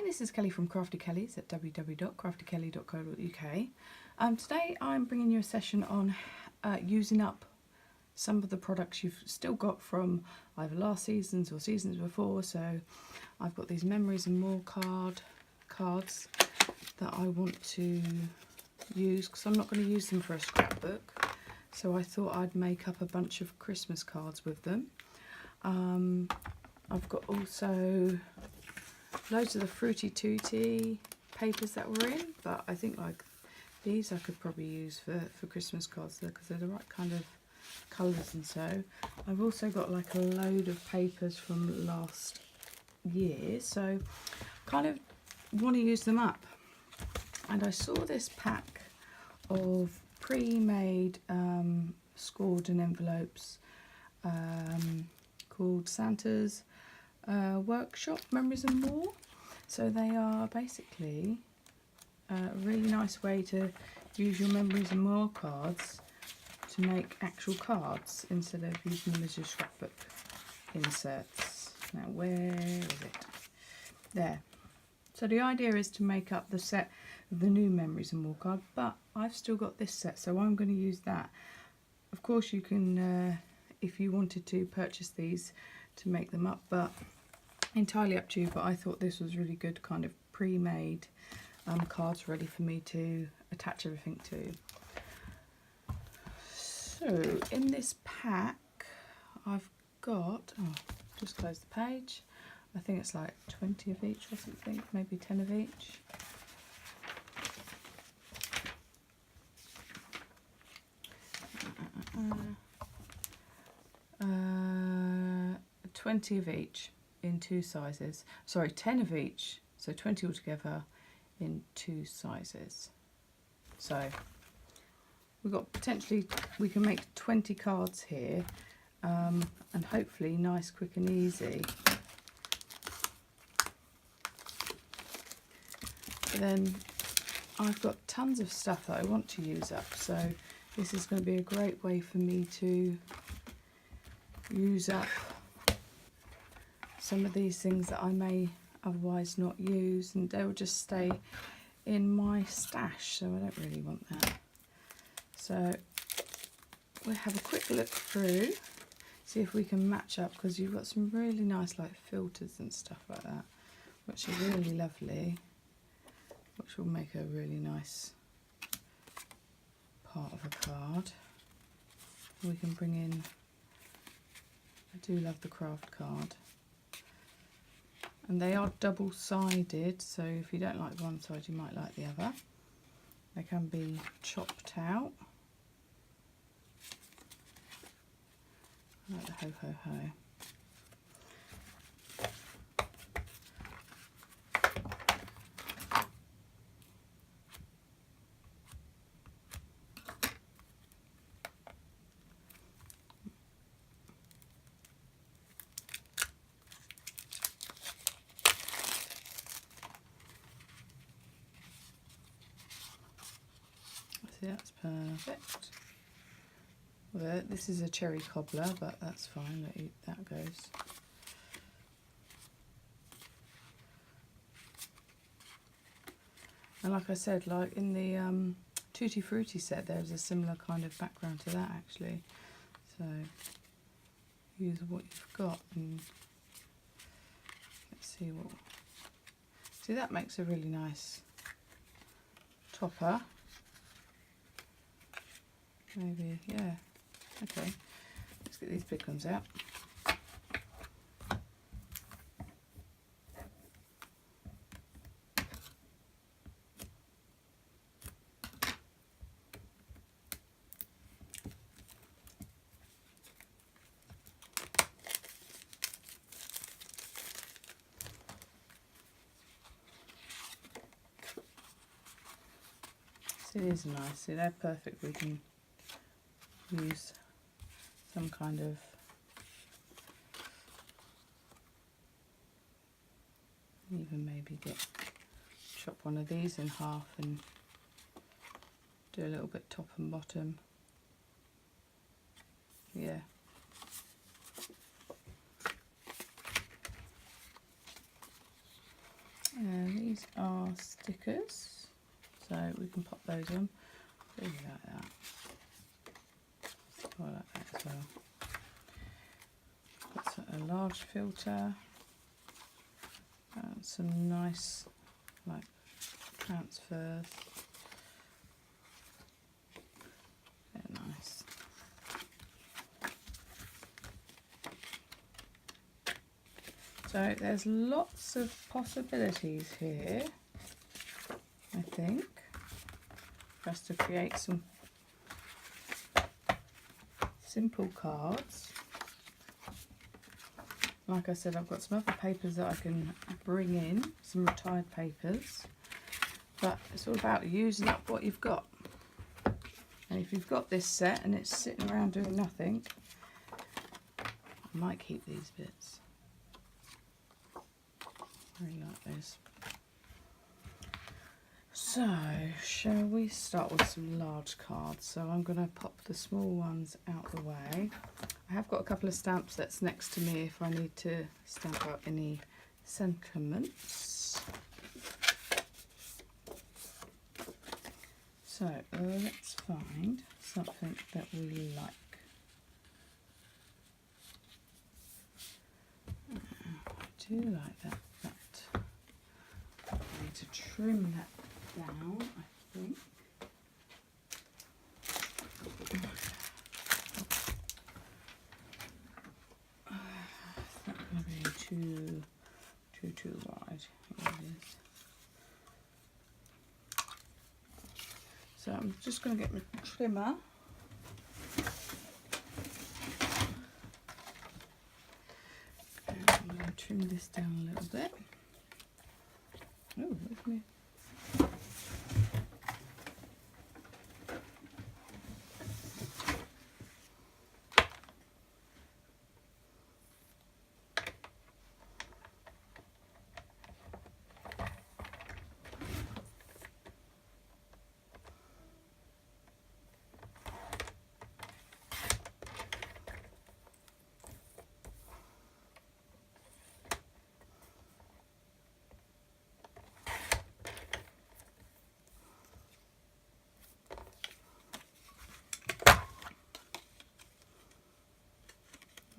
Hi, this is Kelly from Crafty Kelly's at www.craftykelly.co.uk. Today I'm bringing you a session on using up some of the products you've still got from either last seasons or seasons before. So I've got these Memories and More cards that I want to use because I'm not going to use them for a scrapbook. So I thought I'd make up a bunch of Christmas cards with them. I've got also loads of the Fruity Tooty papers that were in, but I think like these I could probably use for Christmas cards because they're the right kind of colours. And so I've also got like a load of papers from last year, so kind of want to use them up. And I saw this pack of pre-made scored and envelopes called Santa's Workshop Memories and More. So they are basically a really nice way to use your Memories and More cards to make actual cards instead of using them as your scrapbook inserts. Now where is it? There. So the idea is to make up the set of the new Memories and More card, but I've still got this set, so I'm going to use that. Of course you can, if you wanted to, purchase these to make them up, but entirely up to you. But I thought this was really good, kind of pre-made cards ready for me to attach everything to. So in this pack I've got, just close the page, I think it's like 20 of each or something, maybe 10 of each. 20 of each in two sizes, sorry, 10 of each, so 20 altogether in two sizes. So we've got potentially, we can make 20 cards here, and hopefully nice, quick and easy. Then I've got tons of stuff that I want to use up, so this is going to be a great way for me to use up some of these things that I may otherwise not use, and they will just stay in my stash, so I don't really want that. So we'll have a quick look through, see if we can match up, because you've got some really nice like filters and stuff like that, which are really lovely, which will make a really nice part of a card. We can bring in, I do love the craft card, and they are double-sided, so if you don't like one side you might like the other. They can be chopped out. I like the ho ho ho. That's perfect. Well, this is a cherry cobbler, but that's fine, that goes. And like I said, like in the Tutti Frutti set, there's a similar kind of background to that actually. So use what you've got, and let's see what. See, that makes a really nice topper. Maybe, yeah. Okay, let's get these big ones out. See, these are nice. See, they're perfect. We can use some kind of even maybe chop one of these in half and do a little bit top and bottom. Yeah. And these are stickers, so we can pop those on. Really like that. I like that as well. That's a large filter. Some nice like transfers. They're nice. So there's lots of possibilities here, I think, for us to create some simple cards. Like I said, I've got some other papers that I can bring in, some retired papers, but it's all about using up what you've got. And if you've got this set and it's sitting around doing nothing, I might keep these bits. I really like those. So, shall we start with some large cards? So I'm going to pop the small ones out the way. I have got a couple of stamp sets next to me if I need to stamp out any sentiments. So let's find something that we like. I do like that. I need to trim that down, I think. It's not going to be too wide. Here it is. So I'm just going to get my trimmer. And I'm going to trim this down a little bit. Oh, look me.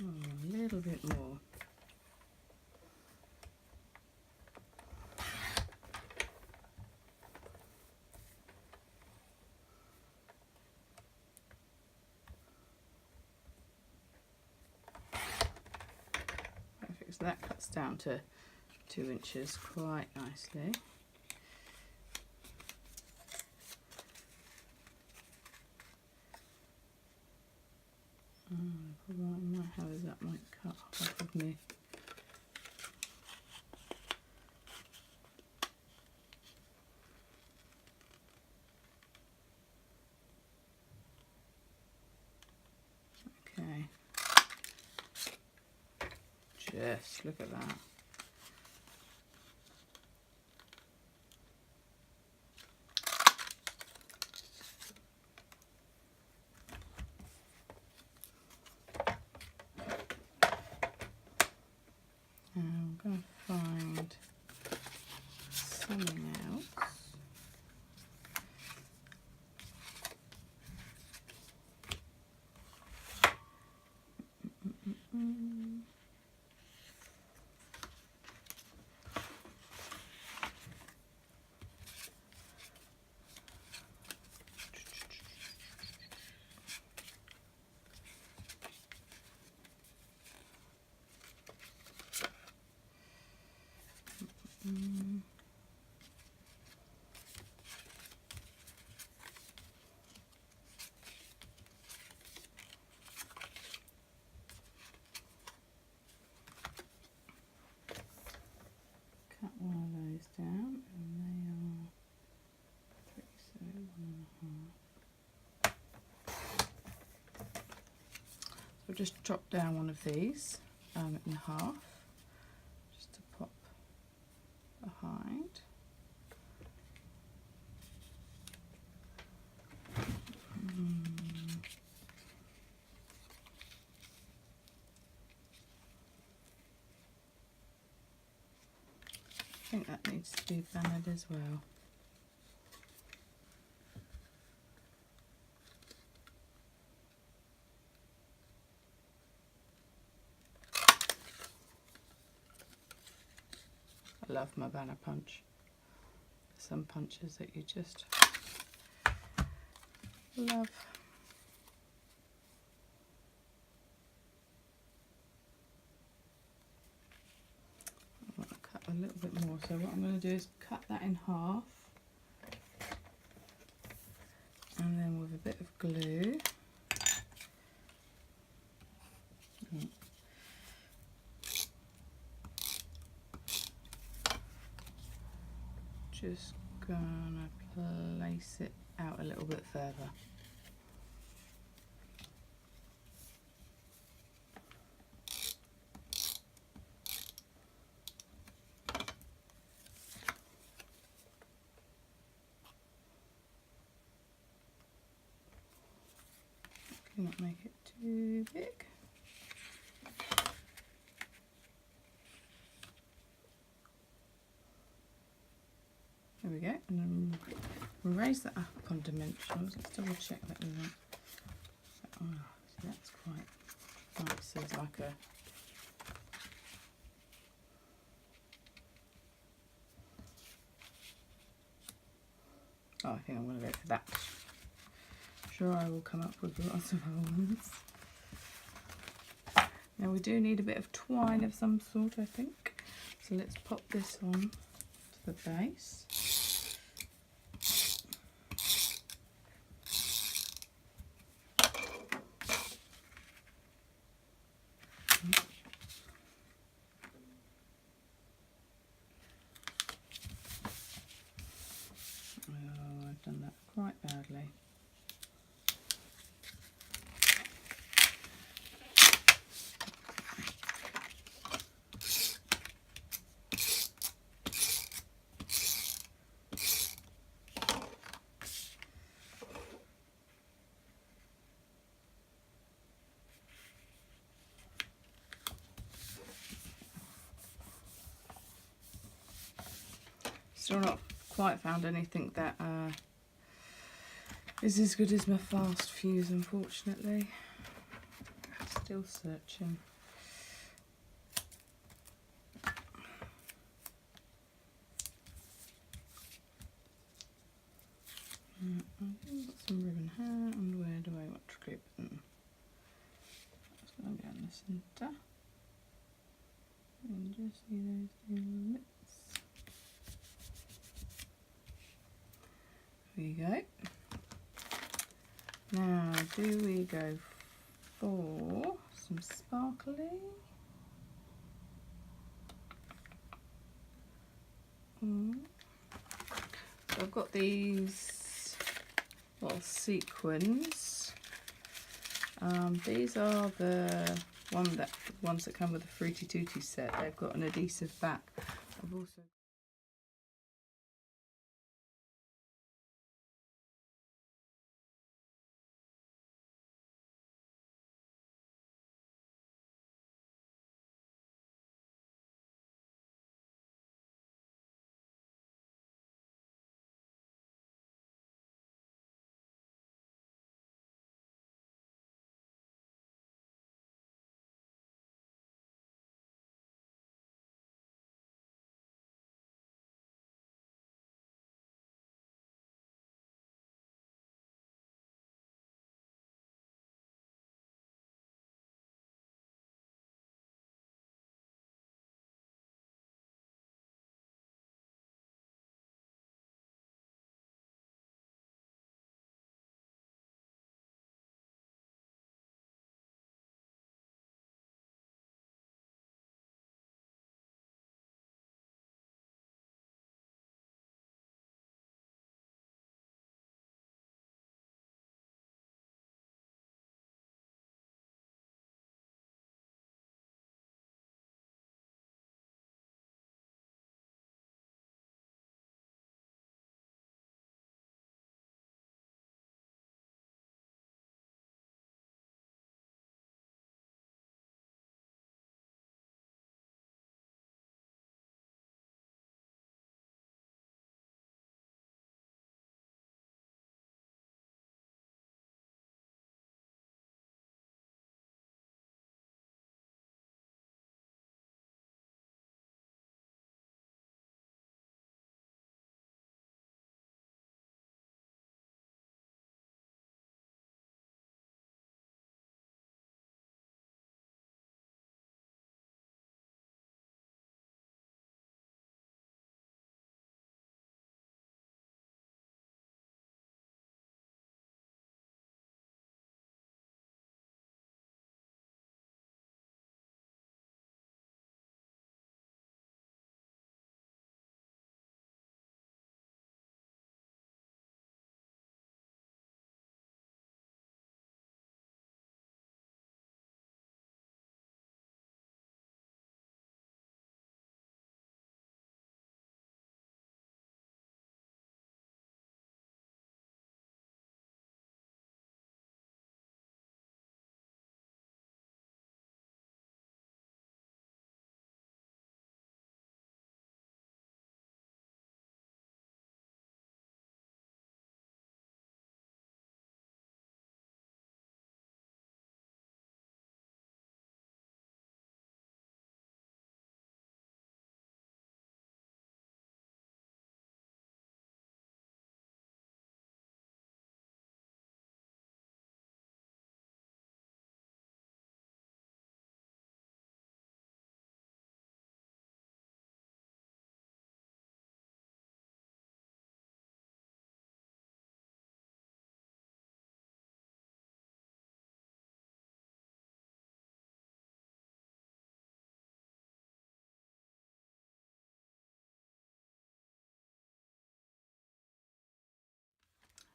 A little bit more. Perfect. So that cuts down to 2 inches quite nicely. Probably might have is that might cut off of me. Okay. Just look at that. I'm going to find something else. Cut one of those down, and they are 3, so 1.5. So just chop down one of these in half, just to pop behind. think that needs to be bannered as well. I love my banner punch. Some punches that you just love. I want to cut a little bit more, so what I'm going to do is cut that in half, and then with a bit of glue, just gonna place it out a little bit further. Do not make it too big. There we go, and then raise that up on dimensionals. Let's double check that we want. Oh, so that's quite nice. So it's like a I think I'm going to go for that. Sure, I will come up with lots of other ones. Now we do need a bit of twine of some sort, I think. So let's pop this on to the base. Oh, I've done that quite badly. Still not quite found anything that is as good as my fast fuse, unfortunately. Still searching. I've got some ribbon here, and where do I want to clip them? That's going to go in the centre. And just see those two little bits. There you go. Now, do we go for some sparkly? So I've got these little sequins. These are the ones that come with the Fruity Tooty set. They've got an adhesive back. I've also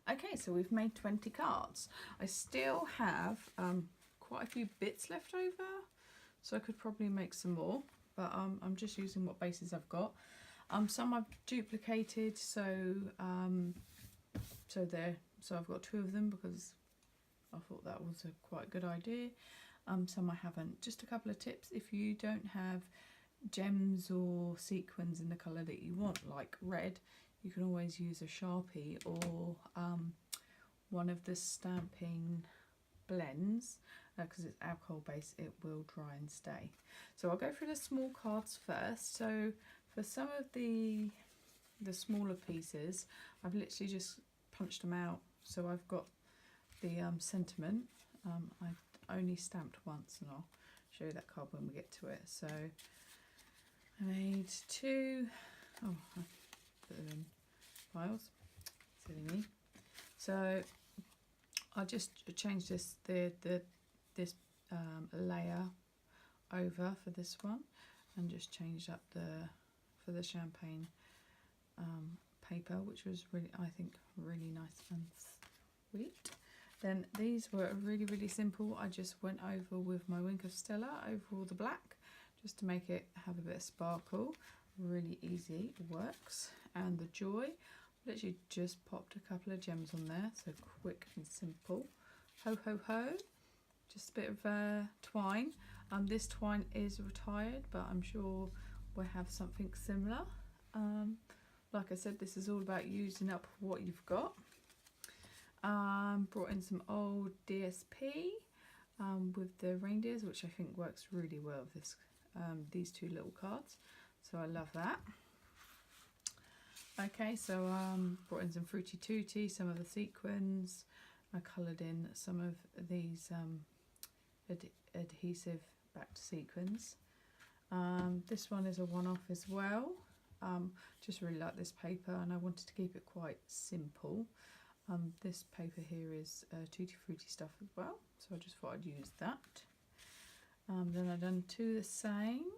Okay, so we've made 20 cards. I still have quite a few bits left over, so I could probably make some more, but I'm just using what bases I've got. Some I've duplicated, so I've got 2 of them because I thought that was a quite good idea. Some I haven't. Just a couple of tips: if you don't have gems or sequins in the colour that you want, like red, you can always use a Sharpie or one of the stamping blends, because it's alcohol based, it will dry and stay. So I'll go through the small cards first. So for some of the smaller pieces, I've literally just punched them out. So I've got the sentiment. I've only stamped once, and I'll show you that card when we get to it. So I made 2. Oh, I put them in piles. Silly me. So I'll just change this layer over for this one, and just change up for the champagne paper, which was really, I think, really nice and sweet. Then these were really simple. I just went over with my Wink of Stella over all the black, just to make it have a bit of sparkle. Really easy, works. And the Joy, literally just popped a couple of gems on there, so quick and simple. Ho ho ho, just a bit of twine. This twine is retired, but I'm sure we'll have something similar. Like I said, this is all about using up what you've got. Brought in some old DSP with the reindeers, which I think works really well with this, these 2 little cards, so I love that. Okay, so brought in some Fruity Tooty, some of the sequins. I coloured in some of these adhesive backed sequins. This one is a one-off as well. Just really like this paper, and I wanted to keep it quite simple. This paper here is Tutti Frutti stuff as well, so I just thought I'd use that. Then I've done 2 the same,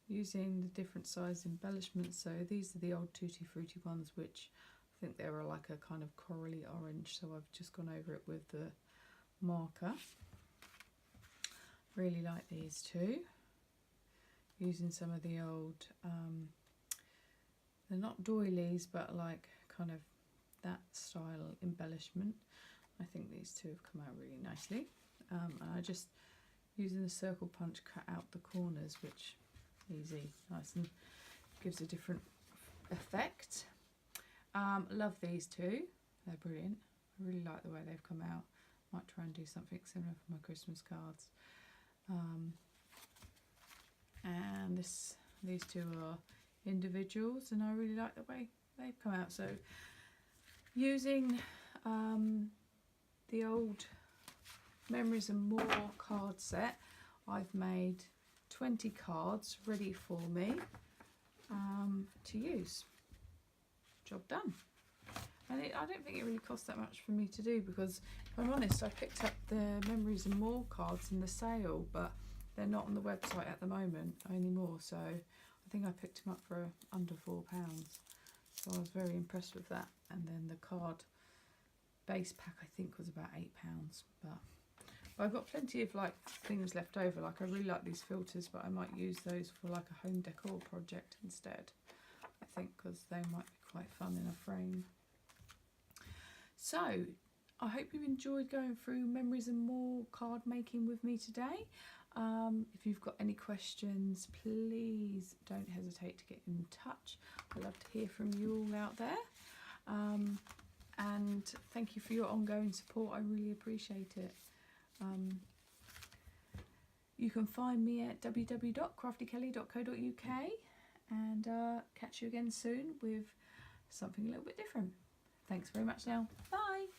using the different size embellishments. So these are the old Tutti Frutti ones, which I think they were like a kind of corally orange, so I've just gone over it with the marker. Really like these 2. Using some of the old, they're not doilies, but like kind of that style embellishment. I think these 2 have come out really nicely. And I just, using the circle punch, cut out the corners, which easy, nice, and gives a different effect. Love these 2, they're brilliant. I really like the way they've come out. Might try and do something similar for my Christmas cards. And these 2 are individuals, and I really like the way they've come out. So using the old Memories and More card set, I've made 20 cards ready for me to use. Job done. And I don't think it really cost that much for me to do, because if I'm honest, I picked up the Memories and More cards in the sale, but they're not on the website at the moment anymore, so I think I picked them up for under £4. So I was very impressed with that. And then the card base pack, I think, was about £8, but I've got plenty of like things left over. Like I really like these filters, but I might use those for like a home decor project instead, I think, because they might be quite fun in a frame. So I hope you enjoyed going through Memories and More card making with me today. If you've got any questions, please don't hesitate to get in touch. I'd love to hear from you all out there. And thank you for your ongoing support. I really appreciate it. You can find me at www.craftykelly.co.uk, and catch you again soon with something a little bit different. Thanks very much now. Bye.